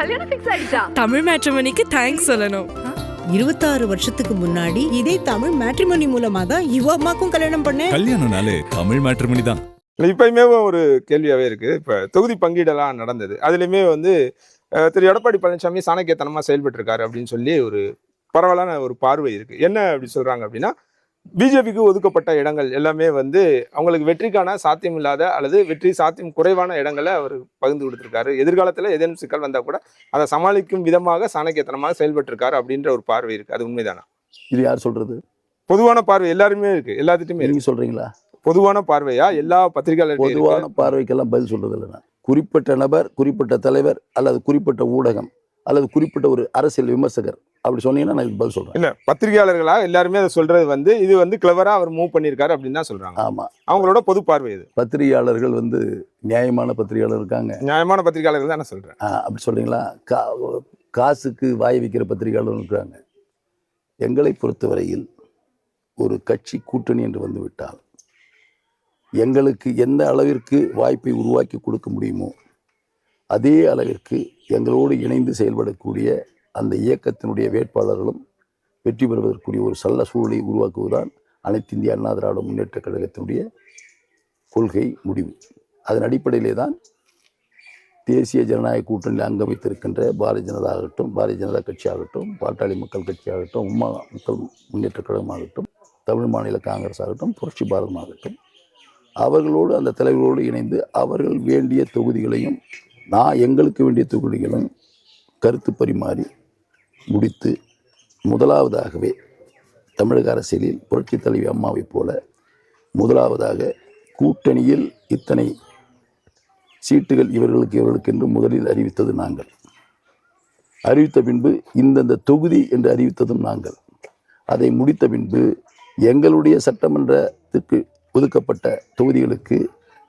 கல்யாணம் ஃபிக்ஸ் ஆயிடுச்சா? தமிழ் மேட்ரிமோனிக்கு தேங்க்ஸ் சொல்லணும். 26 வருஷத்துக்கு முன்னாடி இதே தமிழ் மேட்ரிமோனி மூலமா தான் இவ அம்மாக்கும் கல்யாணம் பண்ணேன். கல்யாணம்னாலே தமிழ் மேட்ரிமோனி தான். இப்பயுமே ஒரு கேள்வியாவே இருக்கு. இப்ப தொகுதி பங்கீடெல்லாம் நடந்தது. அதுலயுமே திரு எடப்பாடி பழனிசாமி சாணக்கியத்தனமா செயல்பட்டு இருக்காரு அப்படின்னு சொல்லி ஒரு பரவலான ஒரு பார்வை இருக்கு. என்ன அப்படி சொல்றாங்க அப்படின்னா, பிஜேபிக்கு ஒதுக்கப்பட்ட இடங்கள் எல்லாமே அவங்களுக்கு வெற்றிக்கான சாத்தியம் இல்லாத அல்லது வெற்றி சாத்தியம் குறைவான இடங்களை அவர் பகிர்ந்து கொடுத்திருக்காரு. எதிர்காலத்துல ஏதேனும் சிக்கல் வந்தா கூட அதை சமாளிக்கும் விதமாக சாணக்கியத்தனமாக செயல்பட்டு இருக்காரு அப்படின்ற ஒரு பார்வை இருக்கு. அது உண்மைதானா? இது யார் சொல்றது? பொதுவான பார்வை எல்லாருமே இருக்கு, எல்லாத்துட்டுமே நீங்க சொல்றீங்களா? பொதுவான பார்வையா? எல்லா பத்திரிகையாளர்களும் பொதுவான பார்வைக்கெல்லாம் பதில் சொல்றது இல்லைன்னா, குறிப்பிட்ட நபர், குறிப்பிட்ட தலைவர் அல்லது குறிப்பிட்ட ஊடகம் அல்லது குறிப்பிட்ட ஒரு அரசியல் விமர்சகர் அப்படி சொன்னீங்கன்னா நான் பதில் சொல்றேன். இல்ல, பத்திரிகையாளர்களா எல்லாருமே அதை சொல்றது இது கிளவரா அவர் மூவ் பண்ணியிருக்காரு அப்படின்னு தான் சொல்றாங்க. ஆமா, அவங்களோட பொது பார்வை இது. பத்திரிகையாளர்கள் நியாயமான பத்திரிகையாளர் இருக்காங்க, நியாயமான பத்திரிகையாளர்கள் தான் நான் சொல்றேன். அப்படி சொல்றீங்களா? காசுக்கு வாய் வைக்கிற பத்திரிகையாளர்கள் இருக்கிறாங்க. எங்களை பொறுத்தவரையில் ஒரு கட்சி கூட்டணி என்று வந்துவிட்டால் எங்களுக்கு எந்த அளவிற்கு வாய்ப்பை உருவாக்கி கொடுக்க முடியுமோ அதே அளவிற்கு எங்களோடு இணைந்து செயல்படக்கூடிய அந்த இயக்கத்தினுடைய வேட்பாளர்களும் வெற்றி பெறுவதற்குரிய ஒரு நல்ல சூழலை உருவாக்குவதுதான் அனைத்து இந்திய அண்ணா திராவிட முன்னேற்ற கழகத்தினுடைய கொள்கை முடிவு. அதன் அடிப்படையிலே தான் தேசிய ஜனநாயக கூட்டணியில் அங்கம் வைத்திருக்கின்ற பாரதிய ஜனதா ஆகட்டும், பாரதிய ஜனதா கட்சி ஆகட்டும், பாட்டாளி மக்கள் கட்சி ஆகட்டும், உம்மா மக்கள் முன்னேற்ற கழகம் ஆகட்டும், தமிழ் மாநில காங்கிரஸ் ஆகட்டும், புரட்சி பாரதம் ஆகட்டும், அவர்களோடு அந்த தலைவர்களோடு இணைந்து அவர்கள் வேண்டிய தொகுதிகளையும் எங்களுக்கு வேண்டிய தொகுதிகளையும் கருத்து பரிமாறி முடித்து முதலாவதாகவே தமிழக அரசியலில் புரட்சி தலைவி அம்மாவை போல முதலாவதாக கூட்டணியில் இத்தனை சீட்டுகள் இவர்களுக்கு என்று முதலில் அறிவித்தது நாங்கள். அறிவித்த பின்பு இந்தந்த தொகுதி என்று அறிவித்ததும் நாங்கள். அதை முடித்த பின்பு எங்களுடைய சட்டமன்றத்திற்கு ஒதுக்கப்பட்ட தொகுதிகளுக்கு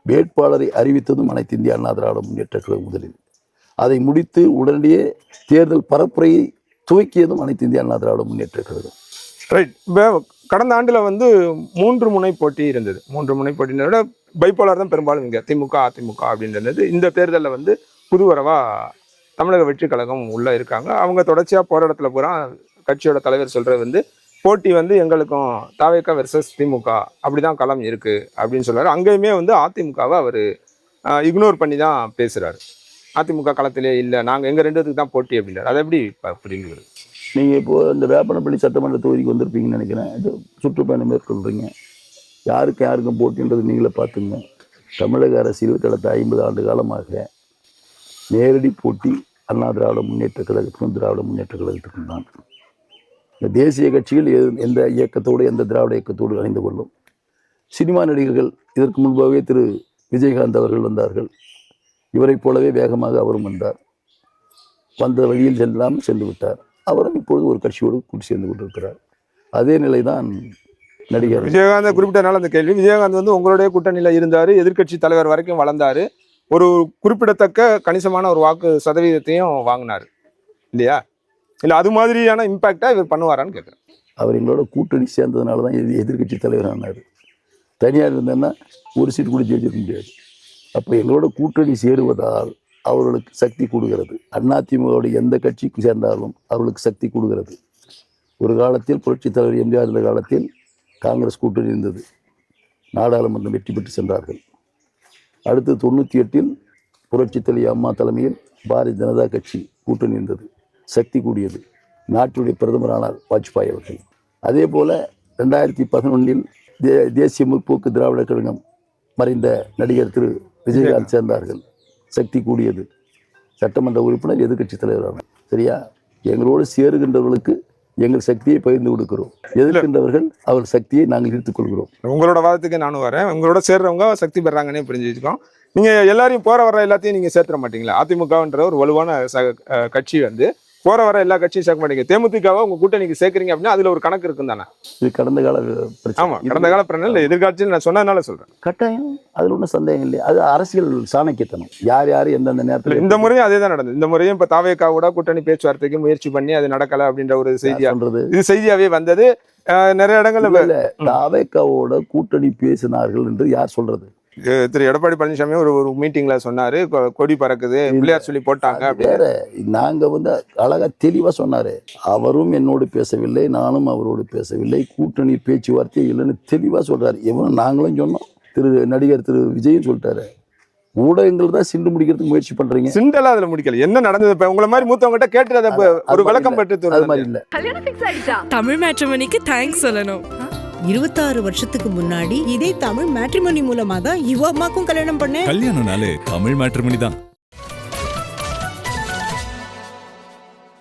வேட்பாளரை அறிவித்ததும் அனைத்து இந்திய அண்ணா திராவிட முன்னேற்ற கழகம் முதலில். அதை முடித்து உடனடியே தேர்தல் பரப்புரையை துவக்கியதும் அனைத்து இந்திய அண்ணா திராவிட முன்னேற்ற கழகம். ரைட். இப்போ கடந்த ஆண்டுல 3 முனை போட்டி இருந்தது. 3 முனை போட்டியை விட பைப்போலார் தான் பெரும்பாலும் இங்கே திமுக அதிமுக அப்படின்றது. இந்த தேர்தலில் புதுவரவா தமிழக வெற்றி கழகம் உள்ள இருக்காங்க. அவங்க தொடர்ச்சியா போராட்டத்தில் பூரா கட்சியோட தலைவர் சொல்றது போட்டி எங்களுக்கும் தாவேக்கா வெர்சஸ் திமுக அப்படிதான் களம் இருக்கு அப்படின்னு சொல்றாரு. அங்கேயுமே அதிமுகவை அவர் இக்னோர் பண்ணி தான் பேசுறாரு. அதிமுக களத்திலே இல்லை, நாங்கள் எங்கள் 2 பேருக்கு தான் போட்டி அப்படின்றார். அதை எப்படி புரிஞ்சுக்கிறது? நீங்கள் இப்போது இந்த வேப்பனப்பள்ளி சட்டமன்ற தொகுதிக்கு வந்திருப்பீங்கன்னு நினைக்கிறேன். இது சுற்றுப்பயணம் மேற்கொள்கிறீங்க. யாருக்கும் போட்டின்றது நீங்களே பார்த்துங்க. தமிழக அரசியல் கடந்த 50 ஆண்டு காலமாக நேரடி போட்டி அண்ணா திராவிட முன்னேற்ற கழகத்துக்கும் திராவிட முன்னேற்ற கழகத்துக்கும் தான். இந்த தேசிய கட்சிகள் எந்த இயக்கத்தோடு எந்த திராவிட இயக்கத்தோடு இணைந்து கொள்ளும். சினிமா நடிகர்கள் இதற்கு முன்பாகவே திரு விஜயகாந்த் அவர்கள் வந்தார்கள். இவரைப் போலவே வேகமாக அவரும் வந்தார். வந்த வழியில் சென்று விட்டார். அவரும் இப்பொழுது ஒரு கட்சியோடு கூட்டி சேர்ந்து கொண்டிருக்கிறார். அதே நிலைதான் நடிகர் விஜயகாந்த் குறிப்பிட்டனால அந்த கேள்வி. விஜயகாந்த் உங்களுடைய கூட்டணியில் இருந்தார், எதிர்கட்சி தலைவர் வரைக்கும் வளர்ந்தார், ஒரு குறிப்பிடத்தக்க கணிசமான ஒரு வாக்கு சதவீதத்தையும் வாங்கினார் இல்லையா? இல்லை அது மாதிரியான இம்பாக்டா இவர் பண்ணுவாரான்னு கேட்குறேன். அவர் எங்களோட கூட்டணி சேர்ந்ததுனால தான் எதிர்கட்சி தலைவர் ஆனார். தனியார் இருந்தேன்னா ஒரு சீட்டு கூட ஜெயிச்சிருக்க முடியாது. அப்போ எங்களோட கூட்டணி சேருவதால் அவர்களுக்கு சக்தி கொடுக்கிறது. அதிமுகவோட எந்த கட்சிக்கு சேர்ந்தாலும் அவர்களுக்கு சக்தி கொடுக்கிறது. ஒரு காலத்தில் புரட்சி தலைவர் எம்ஜிஆர் இருந்த காலத்தில் காங்கிரஸ் கூட்டணி இருந்தது. நாடாளுமன்றம் வெற்றி பெற்று சென்றார்கள். அடுத்து 98 புரட்சி தலைவி அம்மா தலைமையில் பாரதிய ஜனதா கட்சி கூட்டணி இருந்தது. சக்தி கூடியது. நாட்டுடைய பிரதமரானார் வாஜ்பாய் அவர்கள். அதே போல் 2011 தேசிய முற்போக்கு திராவிட கழகம் மறைந்த நடிகர் திரு விஜயகாந்த் சேர்ந்தார்கள். சக்தி கூடியது. சட்டமன்ற உறுப்பினர் எதிர்கட்சி தலைவரானார். சரியா? எங்களோடு சேருகின்றவர்களுக்கு எங்கள் சக்தியை பகிர்ந்து கொடுக்கிறோம். எதிர்க்கின்றவர்கள் அவர் சக்தியை நாங்கள் இழுத்துக் கொள்கிறோம். உங்களோட வாதத்துக்கு நானும் வரேன். உங்களோட சேர்றவங்க சக்தி பெறாங்கன்னே புரிஞ்சு வச்சுக்கோம். நீங்க எல்லாரையும் போற வர எல்லாத்தையும் நீங்க சேர்த்துற மாட்டீங்களா? அதிமுகன்ற ஒரு வலுவான கட்சி போற வர எல்லா கட்சியும் சேர்க்க மாட்டீங்க. தேமுதிகவை உங்க கூட்டணிக்கு சேர்க்குறீங்க அப்படின்னா அதுல ஒரு கணக்கு இருக்கும் தானே? இது கடந்த கால பிரச்சனை. ஆமா, கடந்த கால பிரச்சனை இல்லை, எதிர்காலத்தில் நான் சொன்னதுனால சொல்றேன். கட்டாயம் அதுல ஒன்றும் சந்தேகம் இல்லை. அது அரசியல் சாணக்கியத்தனம். யார் எந்தெந்த நேரத்தில். இந்த முறையும் அதே தான் நடந்தது. இந்த முறையும் இப்ப தாவேக்காவோட கூட்டணி பேச்சுவார்த்தைக்கு முயற்சி பண்ணி அது நடக்கல அப்படின்ற ஒரு செய்தியா இது செய்தியாவே வந்தது. நிறைய இடங்கள்ல தாவேக்காவோட கூட்டணி பேசினார்கள் என்று யார் சொல்றது? திரு எடப்பாடி பழனிசாமி ஒரு மீட்டிங்ல சொன்னாரு, கொடி பறக்குது, பிள்ளையார் சொல்லி போட்டாங்க அது அப்படின்னு. வேற. நாங்க வந்து அழகா தெளிவா சொன்னாரு. அவரும் என்னோடு பேசவில்லை, நானும் அவரோடு பேசவில்லை, கூட்டணி பேச்சுவார்த்தை இல்லைன்னு தெளிவா சொல்றாரு. எவனும் நாங்களும் சொன்னோம், நடிகர் திரு விஜயும் சொல்லிட்டாரு. ஊடகங்கள் தான் சிண்டு முடிக்கிறதுக்கு முயற்சி பண்றீங்க. சிண்டெல்லாம் அதுல முடிக்கல. என்ன நடந்தது? இப்ப உங்களை மாதிரி மூத்தவங்க கேட்டு அதை ஒரு விளக்கம் பெற்று அது மாதிரி இல்ல. தமிழ் மேட்ரிமோனிக்கு தேங்க்ஸ் சொல்லணும். 26 வருஷத்துக்கு முன்னாடி இதே தமிழ் மேட்ரிமோனி மூலமா தான் இவ அம்மாக்கும் கல்யாணம் பண்ணேன். கல்யாணம்னாலே தமிழ் மேட்ரிமோனி தான்.